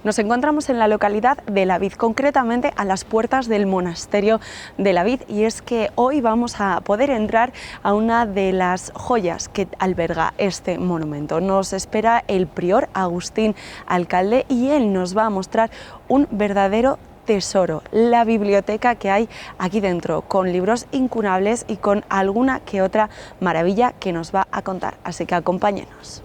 Nos encontramos en la localidad de La Vid, concretamente a las puertas del monasterio de La Vid, y es que hoy vamos a poder entrar a una de las joyas que alberga este monumento. Nos espera el prior Agustín Alcalde y él nos va a mostrar un verdadero tesoro, la biblioteca que hay aquí dentro, con libros incunables y con alguna que otra maravilla que nos va a contar. Así que acompáñenos.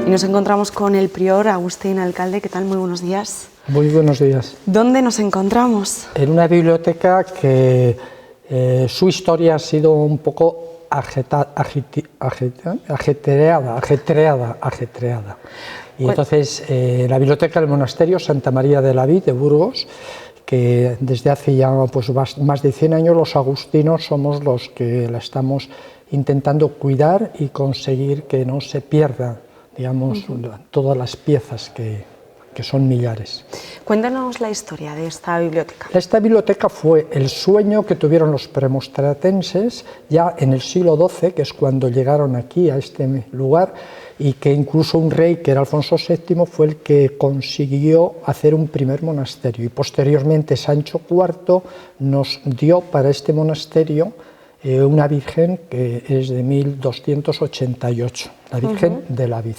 Y nos encontramos con el prior Agustín Alcalde. ¿Qué tal? Muy buenos días. Muy buenos días. ¿Dónde nos encontramos? En una biblioteca que su historia ha sido un poco ajetreada. Y entonces la biblioteca del monasterio Santa María de la Vid de Burgos, que desde hace ya pues, más de 100 años los agustinos somos los que la estamos intentando cuidar y conseguir que no se pierda, digamos, todas las piezas que son millares. Cuéntanos la historia de esta biblioteca. Esta biblioteca fue el sueño que tuvieron los premonstratenses ya en el siglo XII, que es cuando llegaron aquí a este lugar, y que incluso un rey, que era Alfonso VII, fue el que consiguió hacer un primer monasterio, y posteriormente Sancho IV nos dio para este monasterio una Virgen que es de 1288, la Virgen de la Vid.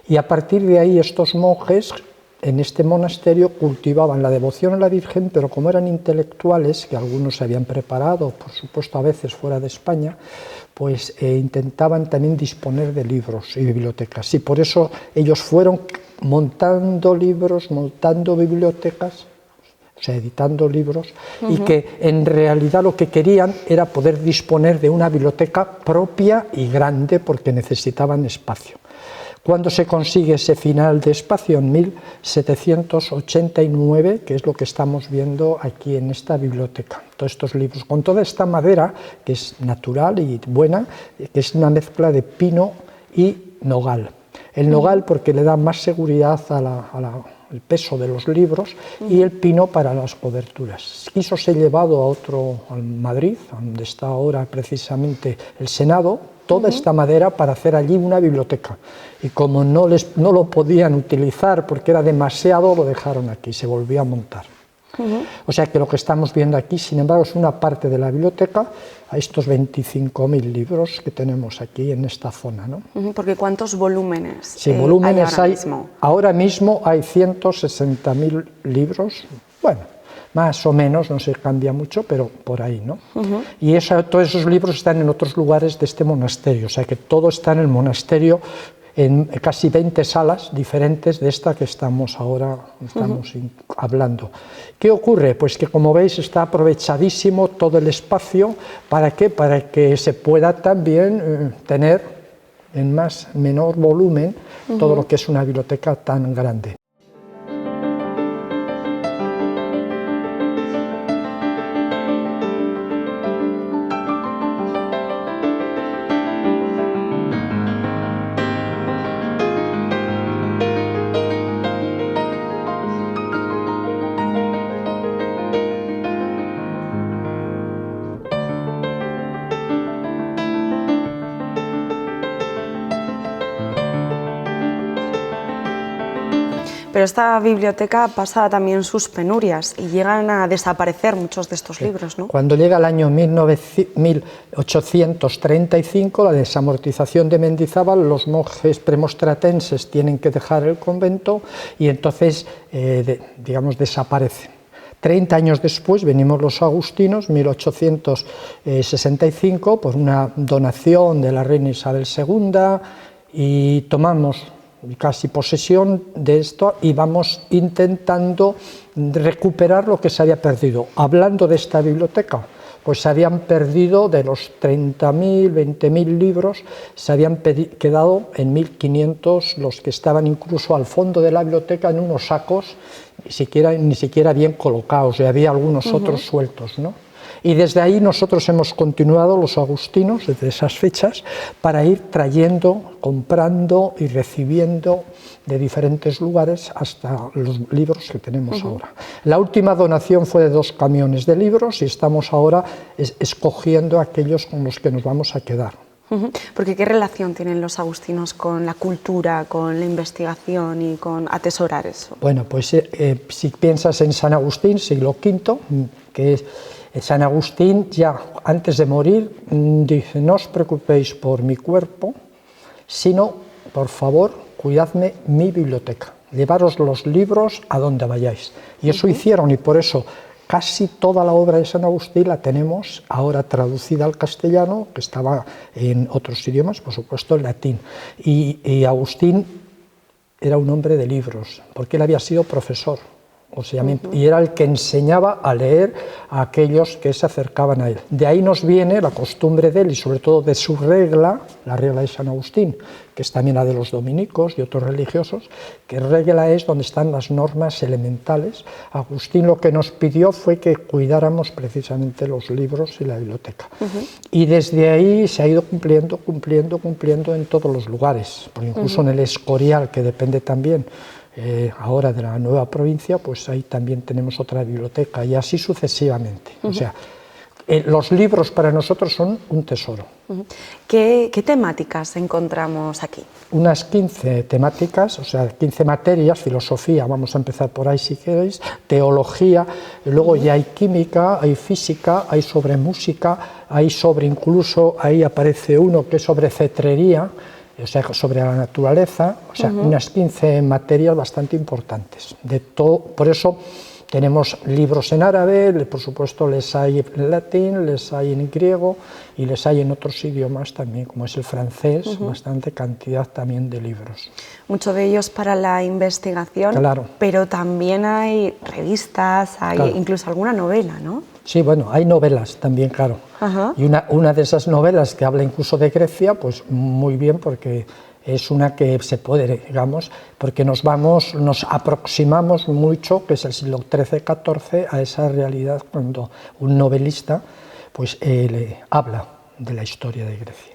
Y a partir de ahí estos monjes en este monasterio cultivaban la devoción a la Virgen, pero como eran intelectuales, que algunos se habían preparado, por supuesto a veces fuera de España, pues intentaban también disponer de libros y bibliotecas. Y por eso ellos fueron montando libros, montando bibliotecas, o sea, editando libros, y que en realidad lo que querían era poder disponer de una biblioteca propia y grande porque necesitaban espacio. ¿Cuándo se consigue ese final de espacio? En 1789, que es lo que estamos viendo aquí en esta biblioteca. Todos estos libros, con toda esta madera, que es natural y buena, que es una mezcla de pino y nogal. El nogal porque le da más seguridad el peso de los libros, y el pino para las coberturas. Quiso ser llevado a Madrid, donde está ahora precisamente el Senado, toda esta madera para hacer allí una biblioteca. Y como no lo podían utilizar porque era demasiado, lo dejaron aquí, se volvió a montar. O sea que lo que estamos viendo aquí, sin embargo, es una parte de la biblioteca, a estos 25.000 libros que tenemos aquí en esta zona, ¿no? Porque ¿cuántos volúmenes, sí, volúmenes hay ahora mismo? Ahora mismo hay 160.000 libros, bueno, más o menos, no se cambia mucho, pero por ahí, ¿no? Y todos esos libros están en otros lugares de este monasterio, o sea que todo está en el monasterio, en casi 20 salas diferentes de esta que estamos hablando. ¿Qué ocurre? Pues que, como veis, está aprovechadísimo todo el espacio. ¿Para qué? Para que se pueda también tener en menor volumen todo lo que es una biblioteca tan grande. Pero esta biblioteca pasa también sus penurias y llegan a desaparecer muchos de estos libros, ¿no? Cuando llega el año 1835, la desamortización de Mendizábal, los monjes premonstratenses tienen que dejar el convento y entonces, digamos, desaparecen. 30 años después venimos los agustinos, 1865, por una donación de la reina Isabel II, y tomamos casi posesión de esto y vamos intentando recuperar lo que se había perdido. Hablando de esta biblioteca, pues se habían perdido de los 30.000, 20.000 libros, se habían quedado en 1.500 los que estaban incluso al fondo de la biblioteca en unos sacos, ni siquiera bien colocados, y había algunos otros sueltos, ¿no? Y desde ahí nosotros hemos continuado, los agustinos, desde esas fechas, para ir trayendo, comprando y recibiendo de diferentes lugares hasta los libros que tenemos ahora. La última donación fue de 2 camiones de libros y estamos ahora escogiendo aquellos con los que nos vamos a quedar. Porque ¿qué relación tienen los agustinos con la cultura, con la investigación y con atesorar eso? Bueno, pues si piensas en San Agustín, siglo V, que es San Agustín, ya antes de morir, dice: no os preocupéis por mi cuerpo, sino, por favor, cuidadme mi biblioteca, llevaros los libros a donde vayáis. Y eso hicieron, y por eso casi toda la obra de San Agustín la tenemos ahora traducida al castellano, que estaba en otros idiomas, por supuesto en latín. Y Agustín era un hombre de libros, porque él había sido profesor. O sea, y era el que enseñaba a leer a aquellos que se acercaban a él. De ahí nos viene la costumbre de él y sobre todo de su regla, la regla de San Agustín, que es también la de los dominicos y otros religiosos, que regla es donde están las normas elementales. Agustín lo que nos pidió fue que cuidáramos precisamente los libros y la biblioteca. Y desde ahí se ha ido cumpliendo en todos los lugares, porque incluso en el Escorial, que depende también ahora de la nueva provincia, pues ahí también tenemos otra biblioteca y así sucesivamente. O sea, los libros para nosotros son un tesoro. ¿Qué temáticas encontramos aquí? Unas 15 temáticas, o sea, 15 materias: filosofía, vamos a empezar por ahí si queréis, teología, luego ya hay química, hay física, hay sobre música, hay sobre, incluso ahí aparece uno que es sobre cetrería, o sea, sobre la naturaleza, o sea, unas 15 materias bastante importantes. De todo, por eso tenemos libros en árabe, por supuesto les hay en latín, les hay en griego y les hay en otros idiomas también, como es el francés, bastante cantidad también de libros. Muchos de ellos para la investigación, claro, pero también hay revistas, hay incluso alguna novela, ¿no? Sí, bueno, hay novelas también, claro. Y una de esas novelas que habla incluso de Grecia, pues muy bien, porque es una que se puede, digamos, porque nos aproximamos mucho, que es el siglo XIII-XIV, a esa realidad cuando un novelista pues le habla de la historia de Grecia.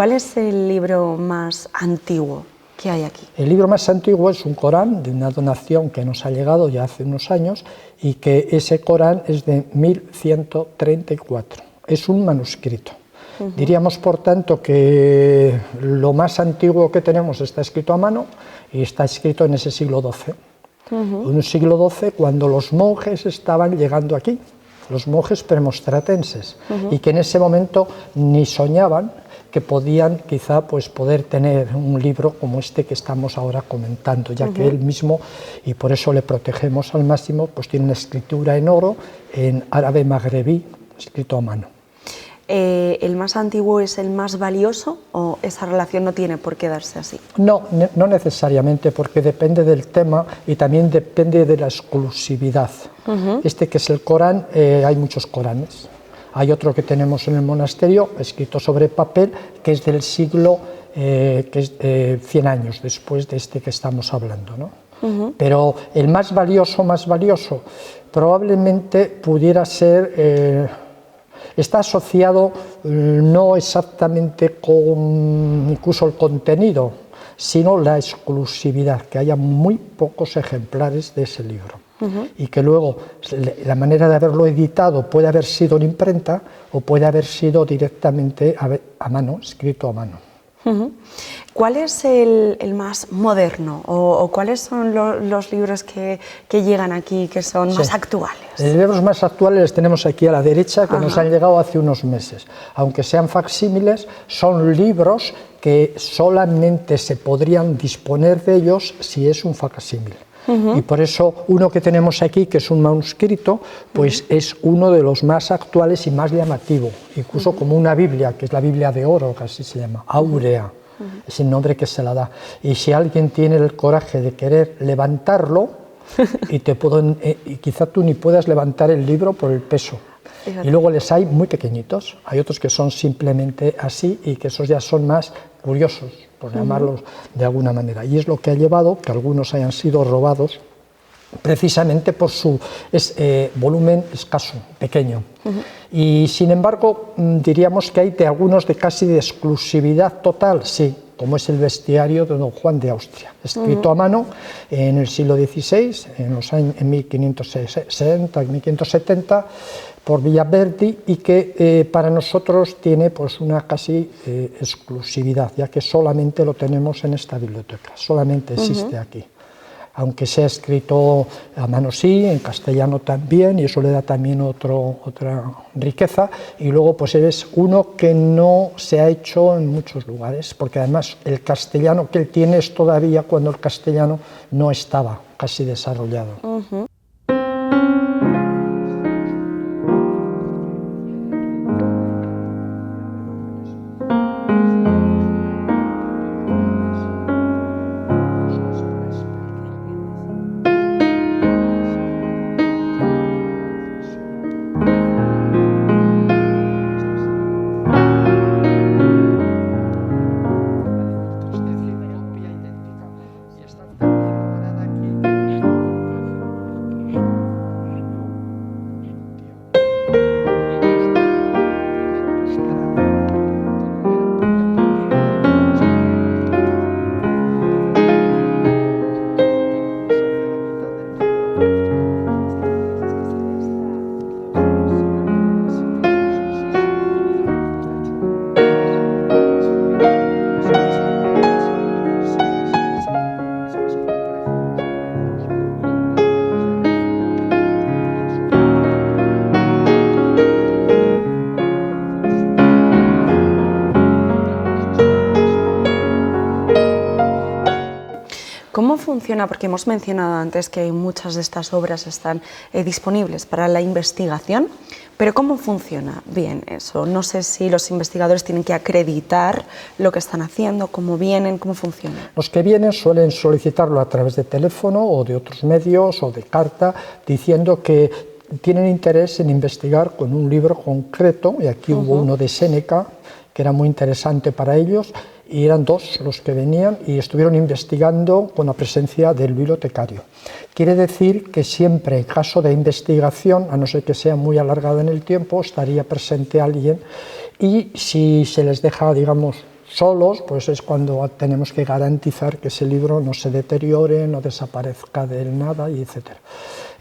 ¿Cuál es el libro más antiguo que hay aquí? El libro más antiguo es un Corán de una donación que nos ha llegado ya hace unos años, y que ese Corán es de 1134. Es un manuscrito. Diríamos, por tanto, que lo más antiguo que tenemos está escrito a mano y está escrito en ese siglo XII. Un siglo XII cuando los monjes estaban llegando aquí, los monjes premonstratenses, y que en ese momento ni soñaban que podían quizá pues poder tener un libro como este que estamos ahora comentando, ya que él mismo, y por eso le protegemos al máximo, pues tiene una escritura en oro, en árabe magrebí, escrito a mano. ¿El más antiguo es el más valioso o esa relación no tiene por qué darse así? No, no necesariamente, porque depende del tema y también depende de la exclusividad. Este que es el Corán, hay muchos Coranes. Hay otro que tenemos en el monasterio, escrito sobre papel, que es del siglo, que es 100 años después de este que estamos hablando, ¿no? Pero el más valioso, probablemente pudiera ser, está asociado no exactamente con incluso el contenido, sino la exclusividad, que haya muy pocos ejemplares de ese libro. Y que luego la manera de haberlo editado puede haber sido en imprenta o puede haber sido directamente a mano, escrito a mano. ¿Cuál es el más moderno o cuáles son los libros que llegan aquí que son más actuales? Los libros más actuales los tenemos aquí a la derecha, que nos han llegado hace unos meses. Aunque sean facsímiles, son libros que solamente se podrían disponer de ellos si es un facsímil. Y por eso uno que tenemos aquí, que es un manuscrito, pues es uno de los más actuales y más llamativo, incluso como una Biblia, que es la Biblia de oro, que así se llama, áurea, es el nombre que se la da. Y si alguien tiene el coraje de querer levantarlo, y quizá tú ni puedas levantar el libro por el peso. Fíjate. Y luego les hay muy pequeñitos, hay otros que son simplemente así y que esos ya son más curiosos, por llamarlos de alguna manera. Y es lo que ha llevado que algunos hayan sido robados precisamente por su volumen escaso, pequeño. Y sin embargo, diríamos que hay de algunos de casi de exclusividad total, sí, como es el bestiario de don Juan de Austria, escrito a mano en el siglo XVI, en 1560, 1570, por Villaverdi, y que para nosotros tiene pues una casi exclusividad, ya que solamente lo tenemos en esta biblioteca, solamente existe aquí. Aunque sea escrito a mano sí, en castellano también, y eso le da también otra riqueza, y luego pues es uno que no se ha hecho en muchos lugares, porque además el castellano que él tiene es todavía cuando el castellano no estaba casi desarrollado. ¿Cómo funciona? Porque hemos mencionado antes que muchas de estas obras están disponibles para la investigación, pero ¿cómo funciona bien eso? No sé si los investigadores tienen que acreditar lo que están haciendo, cómo vienen, cómo funciona. Los que vienen suelen solicitarlo a través de teléfono o de otros medios o de carta, diciendo que tienen interés en investigar con un libro concreto, y aquí hubo uno de Séneca, que era muy interesante para ellos, y eran dos los que venían y estuvieron investigando con la presencia del bibliotecario. Quiere decir que siempre, en caso de investigación, a no ser que sea muy alargado en el tiempo, estaría presente alguien, y si se les deja, digamos, solos, pues es cuando tenemos que garantizar que ese libro no se deteriore, no desaparezca del nada, y etc.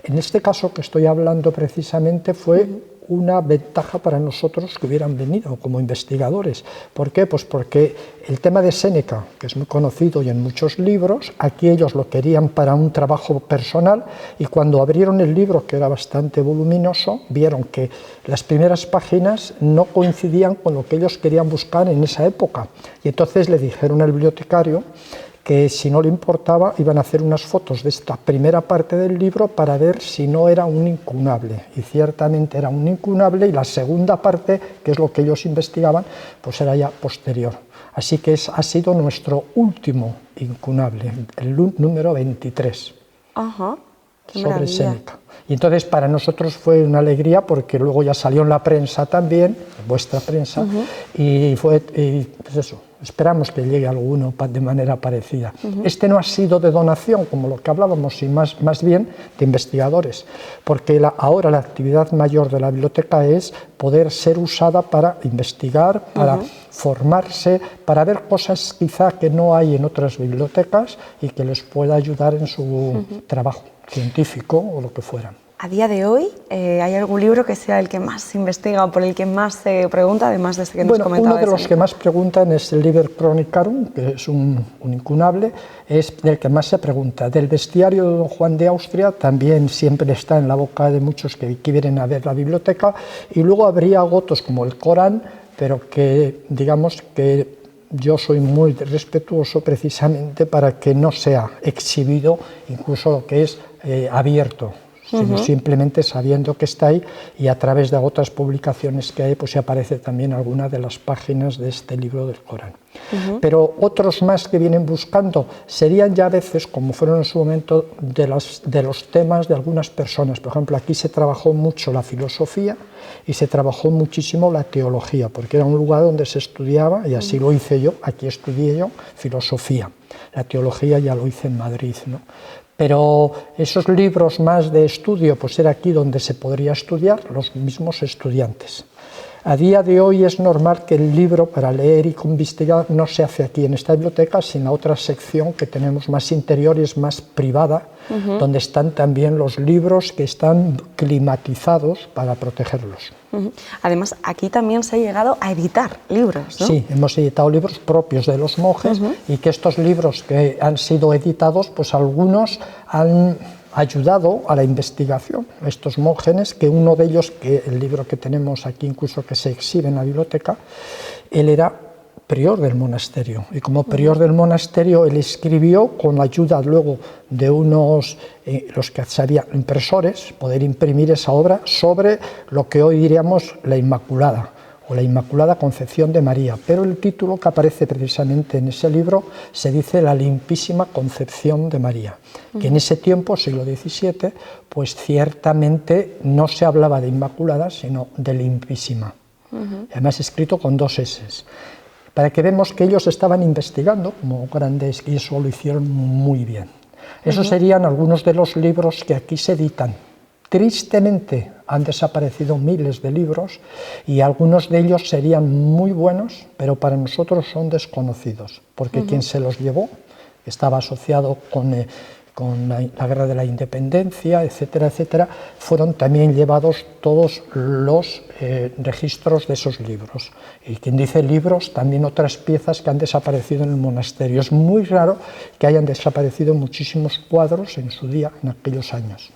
En este caso que estoy hablando precisamente fue una ventaja para nosotros que hubieran venido como investigadores. ¿Por qué? Pues porque el tema de Séneca, que es muy conocido y en muchos libros, aquí ellos lo querían para un trabajo personal, y cuando abrieron el libro, que era bastante voluminoso, vieron que las primeras páginas no coincidían con lo que ellos querían buscar en esa época, y entonces le dijeron al bibliotecario que si no le importaba iban a hacer unas fotos de esta primera parte del libro para ver si no era un incunable, y ciertamente era un incunable, y la segunda parte, que es lo que ellos investigaban, pues era ya posterior. Así que ha sido nuestro último incunable, el número 23. Ajá. Qué sobre maravilla. Séneca. Y entonces para nosotros fue una alegría porque luego ya salió en la prensa también, en vuestra prensa, y pues eso, esperamos que llegue alguno de manera parecida. Este no ha sido de donación, como lo que hablábamos, y más bien de investigadores, porque ahora la actividad mayor de la biblioteca es poder ser usada para investigar, para formarse, para ver cosas quizá que no hay en otras bibliotecas y que les pueda ayudar en su trabajo científico o lo que fuera. A día de hoy, ¿hay algún libro que sea el que más se investiga o por el que más se pregunta, además de este que nos comentaba? Uno de los que más preguntan es el Liber Chronicarum, que es un incunable, es del que más se pregunta. Del bestiario de Don Juan de Austria también siempre está en la boca de muchos que vienen a ver la biblioteca, y luego habría otros como el Corán, pero que digamos que yo soy muy respetuoso precisamente para que no sea exhibido, incluso lo que es abierto, sino simplemente sabiendo que está ahí, y a través de otras publicaciones que hay, pues se aparece también alguna de las páginas de este libro del Corán. Pero otros más que vienen buscando serían ya a veces, como fueron en su momento, de los temas de algunas personas. Por ejemplo, aquí se trabajó mucho la filosofía y se trabajó muchísimo la teología, porque era un lugar donde se estudiaba, y así lo hice yo, aquí estudié yo, filosofía. La teología ya lo hice en Madrid, ¿no? Pero esos libros más de estudio, pues era aquí donde se podría estudiar, los mismos estudiantes. A día de hoy es normal que el libro para leer y investigar no se hace aquí en esta biblioteca, sino otra sección que tenemos más interior y es más privada, donde están también los libros que están climatizados para protegerlos. Además, aquí también se ha llegado a editar libros, ¿no? Sí, hemos editado libros propios de los monjes, y que estos libros que han sido editados, pues algunos han ayudado a la investigación. Estos monjes, que uno de ellos, que el libro que tenemos aquí incluso que se exhibe en la biblioteca, él era prior del monasterio, y como prior del monasterio él escribió, con la ayuda luego de unos, los que sabían impresores, poder imprimir esa obra sobre lo que hoy diríamos la Inmaculada, o la Inmaculada Concepción de María, pero el título que aparece precisamente en ese libro se dice La Limpísima Concepción de María, que en ese tiempo, siglo XVII, pues ciertamente no se hablaba de Inmaculada, sino de Limpísima, además escrito con 2 S, para que vemos que ellos estaban investigando como grandes, y eso lo hicieron muy bien. Esos serían algunos de los libros que aquí se editan. Tristemente han desaparecido miles de libros, y algunos de ellos serían muy buenos, pero para nosotros son desconocidos, porque quien se los llevó estaba asociado con la Guerra de la Independencia, etcétera, etcétera. Fueron también llevados todos los registros de esos libros. Y quien dice libros, también otras piezas que han desaparecido en el monasterio. Es muy raro que hayan desaparecido muchísimos cuadros en su día, en aquellos años.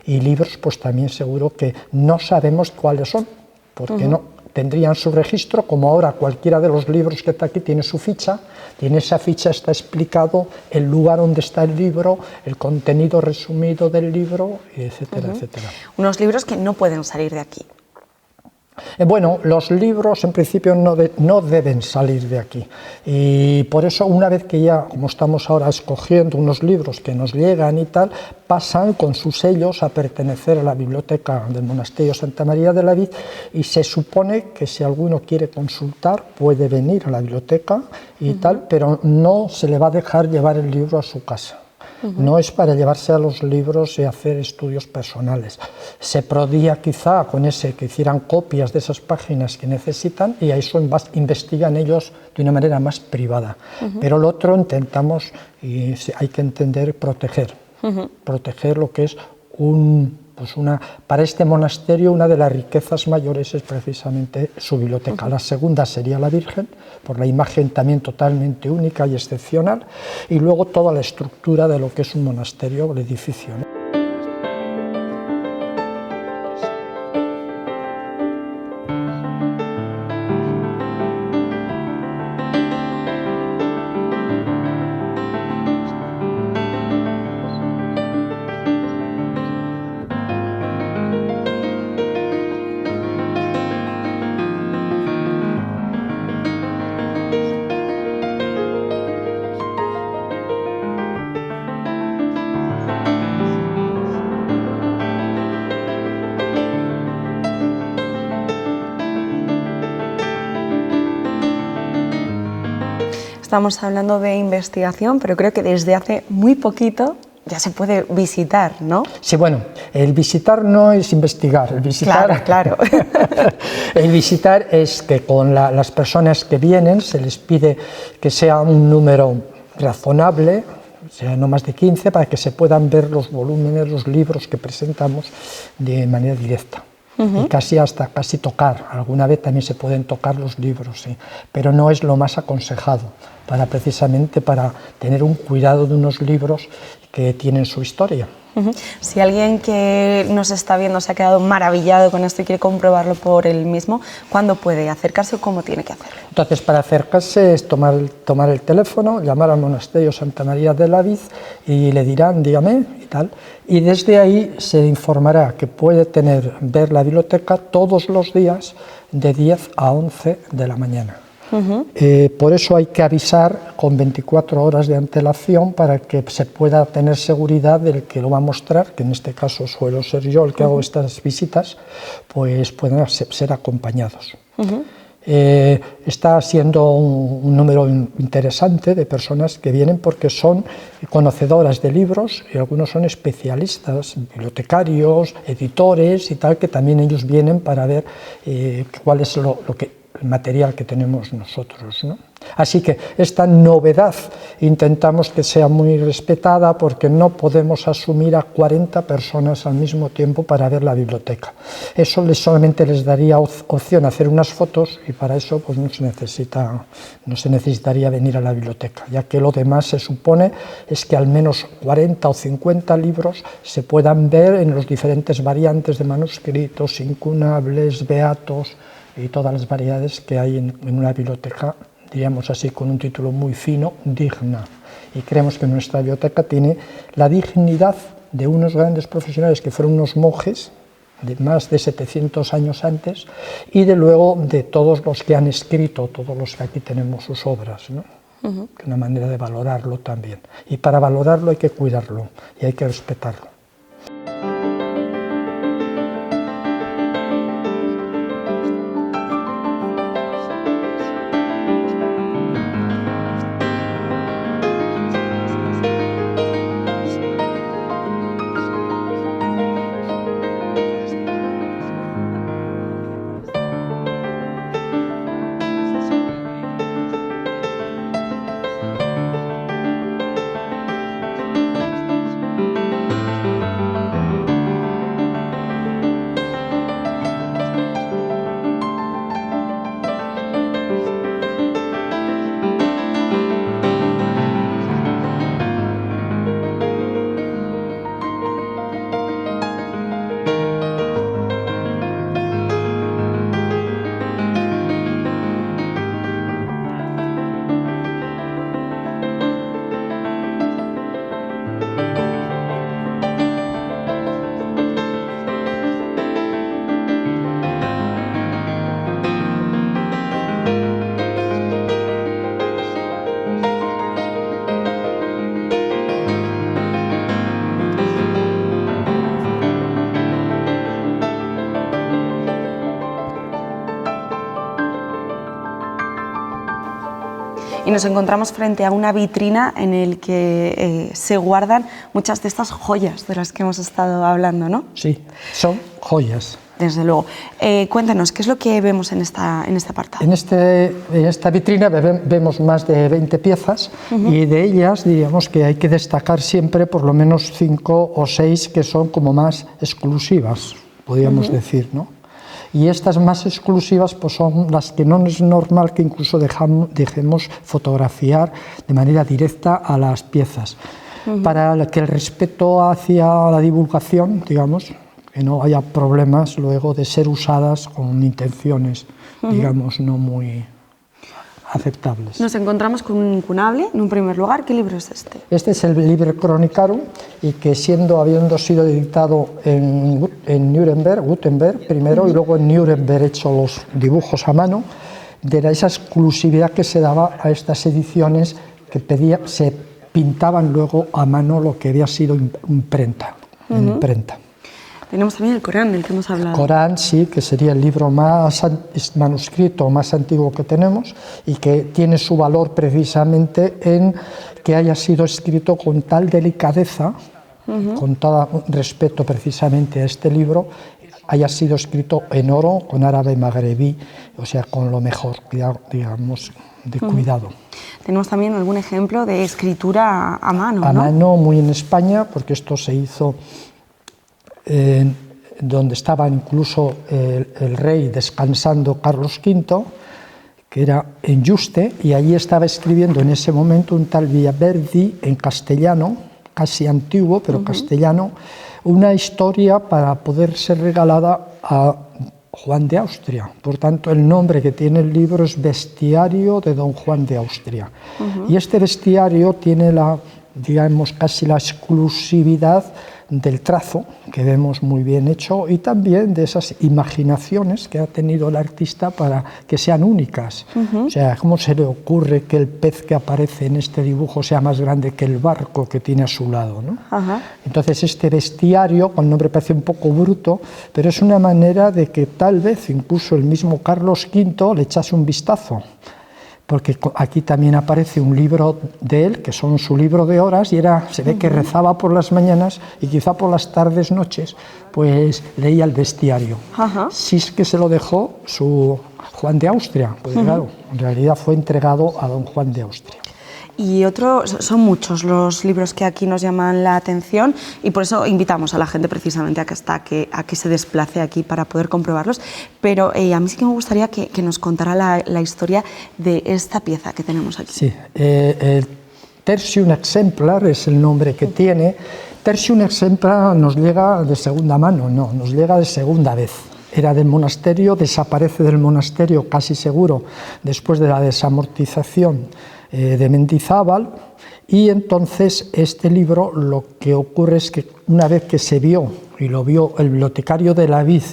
Y libros, pues también seguro que no sabemos cuáles son, porque no tendrían su registro, como ahora cualquiera de los libros que está aquí tiene su ficha, y en esa ficha está explicado el lugar donde está el libro, el contenido resumido del libro, etcétera, etcétera. Unos libros que no pueden salir de aquí. Bueno, los libros en principio no deben salir de aquí, y por eso una vez que ya, como estamos ahora escogiendo unos libros que nos llegan y tal, pasan con sus sellos a pertenecer a la biblioteca del Monasterio Santa María de la Vid, y se supone que si alguno quiere consultar puede venir a la biblioteca y tal, pero no se le va a dejar llevar el libro a su casa. No es para llevarse a los libros y hacer estudios personales. Se podía quizá con ese que hicieran copias de esas páginas que necesitan, y a eso investigan ellos de una manera más privada. Pero lo otro intentamos, y hay que entender, proteger lo que es para este monasterio una de las riquezas mayores es precisamente su biblioteca. La segunda sería la Virgen, por la imagen también totalmente única y excepcional, y luego toda la estructura de lo que es un monasterio, el edificio, ¿no? estamos hablando de investigación, pero creo que desde hace muy poquito ya se puede visitar, ¿no? Sí, bueno, el visitar no es investigar, el visitar, claro. El visitar es que con las personas que vienen se les pide que sea un número razonable, o sea, no más de 15, para que se puedan ver los volúmenes, los libros que presentamos de manera directa. Y casi tocar, alguna vez también se pueden tocar los libros, sí, pero no es lo más aconsejado, precisamente para tener un cuidado de unos libros que tienen su historia. Si alguien que nos está viendo se ha quedado maravillado con esto y quiere comprobarlo por él mismo, ¿cuándo puede acercarse o cómo tiene que hacerlo? Entonces, para acercarse es tomar el teléfono, llamar al monasterio Santa María de la Vid y le dirán, dígame y tal, y desde ahí se informará que puede ver la biblioteca todos los días de 10 a 11 de la mañana. Por eso hay que avisar con 24 horas de antelación para que se pueda tener seguridad del que lo va a mostrar, que en este caso suelo ser yo el que hago estas visitas, pues pueden ser acompañados. Está siendo un número interesante de personas que vienen porque son conocedoras de libros y algunos son especialistas, bibliotecarios, editores y tal, que también ellos vienen para ver cuál es el material que tenemos nosotros, ¿no? Así que esta novedad intentamos que sea muy respetada porque no podemos asumir a 40 personas al mismo tiempo para ver la biblioteca. Eso solamente les daría opción a hacer unas fotos y para eso pues no se necesitaría venir a la biblioteca, ya que lo demás se supone es que al menos 40 o 50 libros se puedan ver en los diferentes variantes de manuscritos, incunables, beatos y todas las variedades que hay en una biblioteca, diríamos así, con un título muy fino, digna. Y creemos que nuestra biblioteca tiene la dignidad de unos grandes profesionales que fueron unos monjes de más de 700 años antes y de luego de todos los que han escrito, todos los que aquí tenemos sus obras, ¿no? Que una manera de valorarlo también. Y para valorarlo hay que cuidarlo y hay que respetarlo. Y nos encontramos frente a una vitrina en el que se guardan muchas de estas joyas de las que hemos estado hablando, ¿no? Sí, son joyas. Desde luego. Cuéntanos, ¿qué es lo que vemos en este apartado? En esta vitrina vemos más de 20 piezas y de ellas diríamos que hay que destacar siempre por lo menos 5 o 6 que son como más exclusivas, podríamos decir, ¿no? Y estas más exclusivas pues son las que no es normal que incluso dejemos fotografiar de manera directa a las piezas, para que el respeto hacia la divulgación, digamos, que no haya problemas luego de ser usadas con intenciones, digamos, no muy aceptables. Nos encontramos con un incunable, en un primer lugar. ¿Qué libro es este? Este es el Liber Chronicarum, y que habiendo sido editado en Nuremberg, Gutenberg primero, y luego en Nuremberg hecho los dibujos a mano, de esa exclusividad que se daba a estas ediciones que se pintaban luego a mano lo que había sido imprenta. Tenemos también el Corán, del que hemos hablado. Corán, sí, que sería el libro manuscrito más antiguo que tenemos y que tiene su valor precisamente en que haya sido escrito con tal delicadeza, con todo respeto precisamente a este libro, haya sido escrito en oro, con árabe magrebí, o sea, con lo mejor, digamos, de cuidado. Tenemos también algún ejemplo de escritura a mano, ¿no? A mano, muy en España, porque esto se hizo donde estaba incluso el rey descansando, Carlos V, que era en Yuste, y allí estaba escribiendo en ese momento un tal Villaverdi en castellano, casi antiguo, pero castellano, una historia para poder ser regalada a Juan de Austria. Por tanto, el nombre que tiene el libro es Bestiario de Don Juan de Austria. Y este bestiario tiene digamos, casi la exclusividad del trazo, que vemos muy bien hecho, y también de esas imaginaciones que ha tenido el artista para que sean únicas. O sea, ¿cómo se le ocurre que el pez que aparece en este dibujo sea más grande que el barco que tiene a su lado, ¿no? Entonces, este bestiario, con el nombre parece un poco bruto, pero es una manera de que tal vez incluso el mismo Carlos V le echase un vistazo, porque aquí también aparece un libro de él, que son su libro de horas, y se ve que rezaba por las mañanas y quizá por las tardes, noches, pues leía el bestiario. Si es que se lo dejó su Juan de Austria, pues claro, en realidad fue entregado a don Juan de Austria. Y son muchos los libros que aquí nos llaman la atención y por eso invitamos a la gente precisamente a que se desplace aquí para poder comprobarlos. Pero a mí sí que me gustaría que nos contara la historia de esta pieza que tenemos aquí. Sí, Tertium Exemplar es el nombre que tiene. Tertium Exemplar nos llega de segunda mano, no, nos llega de segunda vez. Era del monasterio, desaparece del monasterio casi seguro después de la desamortización de Mendizábal, y entonces este libro lo que ocurre es que una vez que se vio, y lo vio el bibliotecario de la Vid,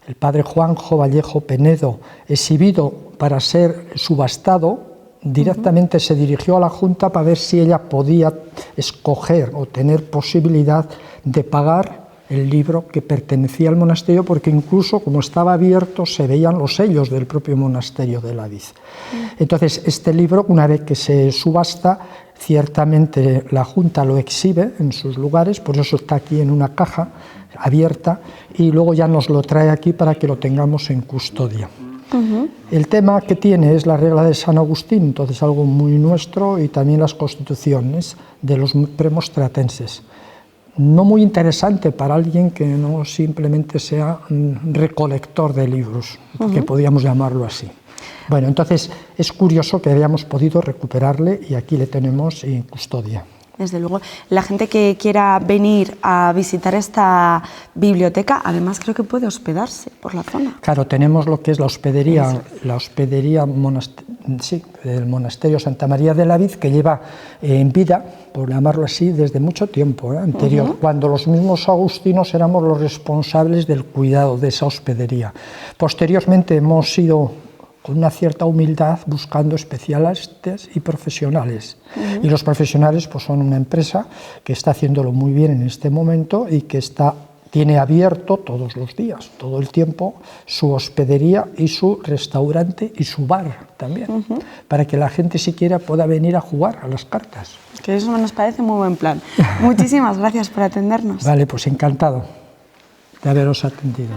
el padre Juanjo Vallejo Penedo, exhibido para ser subastado, directamente se dirigió a la Junta para ver si ella podía escoger o tener posibilidad de pagar el libro que pertenecía al monasterio, porque incluso como estaba abierto se veían los sellos del propio monasterio de la Vid. Entonces este libro, una vez que se subasta, ciertamente la Junta lo exhibe en sus lugares, por eso está aquí en una caja abierta, y luego ya nos lo trae aquí para que lo tengamos en custodia. El tema que tiene es la regla de San Agustín, entonces algo muy nuestro, y también las constituciones de los premostratenses. No muy interesante para alguien que no simplemente sea un recolector de libros, que podríamos llamarlo así. Bueno, entonces es curioso que hayamos podido recuperarle y aquí le tenemos en custodia. Desde luego, la gente que quiera venir a visitar esta biblioteca, además creo que puede hospedarse por la zona. Claro, tenemos lo que es la hospedería del monasterio Santa María de la Vid, que lleva en vida, por llamarlo así, desde mucho tiempo anterior, cuando los mismos agustinos éramos los responsables del cuidado de esa hospedería. Posteriormente hemos ido con una cierta humildad buscando especialistas y profesionales. Y los profesionales pues son una empresa que está haciéndolo muy bien en este momento y que tiene abierto todos los días, todo el tiempo, su hospedería y su restaurante y su bar también, para que la gente siquiera pueda venir a jugar a las cartas. Que eso nos parece muy buen plan. Muchísimas gracias por atendernos. Vale, pues encantado de haberos atendido.